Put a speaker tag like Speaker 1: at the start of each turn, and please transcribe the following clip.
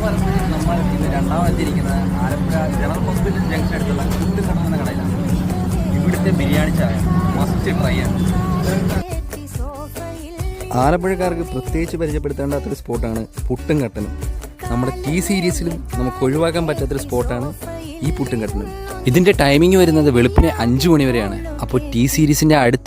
Speaker 1: പറയുമ്പോഴേക്കും നമ്മൾ ഇന്ന് രണ്ടാമതെത്തിയിരിക്കുന്നത് ആലപ്പുഴ ജനറൽ ഹോസ്പിറ്റൽ ജംഗ്ഷൻ അടുത്തുള്ള കുട്ടുകട എന്ന കടയിലാണ്. ഇവിടുത്തെ ബിരിയാണി ചായ മസ്റ്റ് ട്രൈ ആണ്. ആലപ്പുഴക്കാർക്ക് പ്രത്യേകിച്ച് പരിചയപ്പെടുത്തേണ്ടാത്തൊരു സ്പോട്ടാണ് പുട്ടും കട്ടനും. നമ്മുടെ ടി സീരീസിലും നമുക്ക് ഒഴിവാക്കാൻ പറ്റാത്തൊരു സ്പോട്ടാണ് ഈ പുട്ടും കട്ടനും. ഇതിൻ്റെ ടൈമിംഗ് വരുന്നത് വെളുപ്പിനെ 5 മണി വരെയാണ്. അപ്പോൾ ടി സീരീസിൻ്റെ അടുത്ത